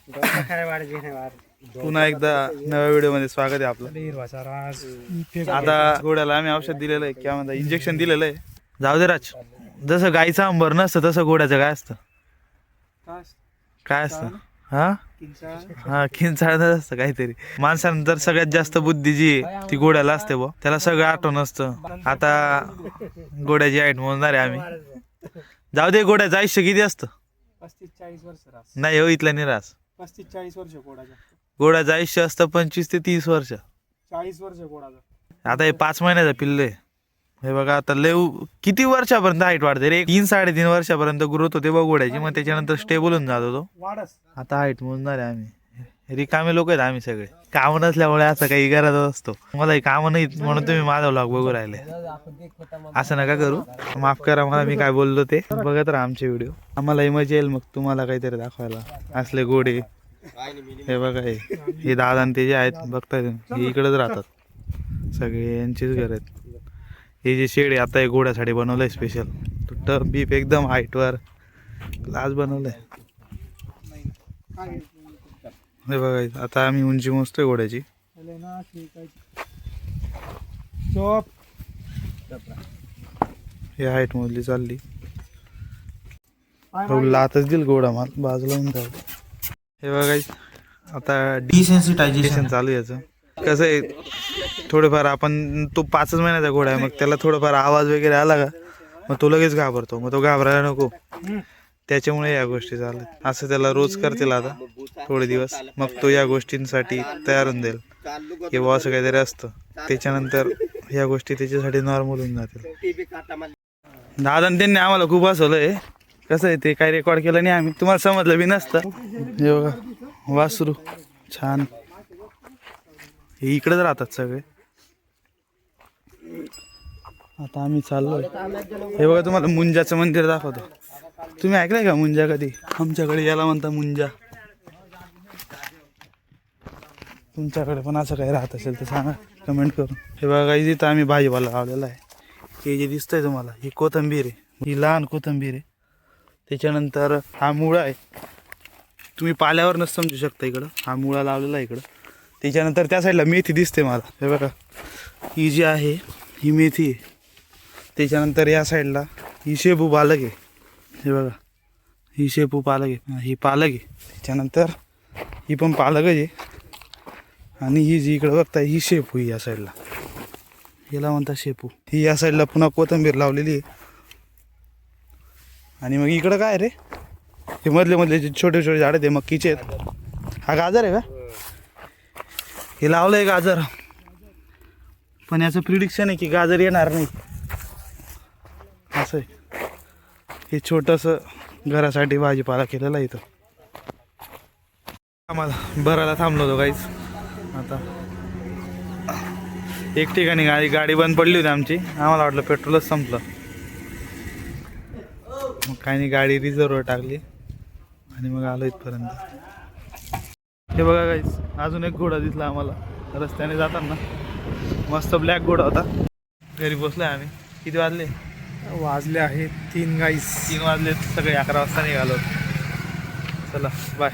पुन्हा एकदा नव्या व्हिडिओ मध्ये स्वागत आहे आपलं. आता घोड्याला आम्ही औषध दिलेलं आहे किंवा म्हणता इंजेक्शन दिलेलं आहे. जाऊ दे राज, जसं गाईचं अंबर नसतं तसं घोड्याचं काय असतं, काय असतं? हा किंचाळ असतं काहीतरी. माणसानंतर सगळ्यात जास्त बुद्धी जी आहे ती घोड्याला असते बुवा, त्याला सगळं आठवण असतं. आता घोड्याची हाईट मोजणार आहे आम्ही. जाऊ दे, घोड्याचं आयुष्य किती असतं? 35-40 वर्ष. नाही हो, इथला निराश. 35-40 वर्ष घोड्याचं आयुष्य असतं 25 ते 30 वर्ष. 40 वर्ष घोडाचं. आता हे 5 महिन्याचा पिल्ले हे बघा. आता लय किती वर्षापर्यंत हाईट वाढते रे? 3-3.5 वर्षापर्यंत ग्रोथ होते बघ घोड्याची, मग त्याच्यानंतर स्टेबल होऊन जातो तो. आता हाईट मोजणार आहे आम्ही. रिकामे लोक आहेत आम्ही सगळे. काम नसल्यामुळे असं काही करत असतो. मला काम नाही म्हणून तुम्ही माझा व्लॉग बघू राहिले. असं नका करू, माफ करा मला, मी काय बोललो ते. बघत राहा आमचे व्हिडिओ, आम्हालाही मजा येईल मग तुम्हाला काहीतरी दाखवायला. असले घोडे हे बघा, हे दादा आणि ते जे आहेत बघताय हे इकडेच राहतात सगळे, यांचीच घर आहेत. हे जे शेड आहे आता हे घोड्यासाठी बनवलंय स्पेशल. टप बीप एकदम हाईटवर लाज बनवलंय. हे बघा आता आम्ही उंची मोजतोय घोड्याची. हे हाईट मोजली चालली. लातच दिल घोडा माल बाजूला म्हणून. हे बघा आता डिसेन्सिटायझेशन चालू आहे याचं. कसं आहे, थोडंफार आपण, तो 5 महिन्याचा घोडा आहे, मग त्याला थोडंफार आवाज वगैरे आला का मग तो लगेच घाबरतो. मग तो घाबरायला नको, त्याच्यामुळे या गोष्टी चालत. असं त्याला रोज करतील आता थोडे दिवस, मग तो या गोष्टींसाठी तयार होऊन जाईल की बुवा असं काहीतरी असतं. त्याच्यानंतर या गोष्टी त्याच्यासाठी नॉर्मल होऊन जातील. दादा त्यांनी आम्हाला खूप हसवलंय. कसं आहे ते काही रेकॉर्ड केलं नाही आम्ही, तुम्हाला समजलं बी नसतं. हे बघा वासरू छान, हे इकडेच राहतात सगळे. आता आम्ही चाललोय. हे बघा तुम्हाला मुंजाचं मंदिर दाखवतो. तुम्ही ऐकलंय का मुंजा कधी? आमच्याकडे याला म्हणता मुंजा. तुमच्याकडे पण असं काही राहत असेल तर सांगा कमेंट करून. हे बघा इथं आम्ही भाजीपाला लावलेला आहे. हे जे दिसतंय तुम्हाला ही कोथिंबीर आहे, ही लहान कोथिंबीर आहे. त्याच्यानंतर हा मुळा आहे, तुम्ही पाल्यावरच समजू शकता. इकडं हा मुळा लावलेला आहे इकडं. त्याच्यानंतर त्या साईडला मेथी दिसते मला. हे बघा ही जी आहे ही मेथी आहे. त्याच्यानंतर या साईडला ही शेपू पालक आहे. हे बघा ही शेपू पालक आहे, ही पालक आहे. त्याच्यानंतर ही पण पालकच आहे. आणि ही जी इकडं बघताय ही शेपू ही या साईडला, हिला म्हणतात शेपू. ही या साईडला पुन्हा कोथिंबीर लावलेली आहे. आणि मग इकडं काय रे, हे मधले जे छोटे छोटे झाडं ते मक्कीचे आहेत. हा गाजर आहे का? हे लावलं आहे गाजर, पण याचं प्रिडिक्शन आहे की गाजर येणार नाही असं आहे. हे छोटंसं घरासाठी भाजीपाला केलेला आहे इथं. आम्हाला भरायला थांबलो होतो काहीच. आता एक ठिकाणी गाडी बंद पडली होती आमची. आम्हाला वाटलं पेट्रोलच संपलं, मग काही नाही गाडी रिझर्ववर टाकली आणि मग आलो इथपर्यंत. हे बघा काहीच अजून एक घोडा दिसला आम्हाला रस्त्याने जाताना. मस्त ब्लॅक घोडा होता. घरी पोचलोय आम्ही. किती वाजले आहेत 3 गाईस. 3 वाजले, सगळे 11 वाजता निघालो. चला बाय.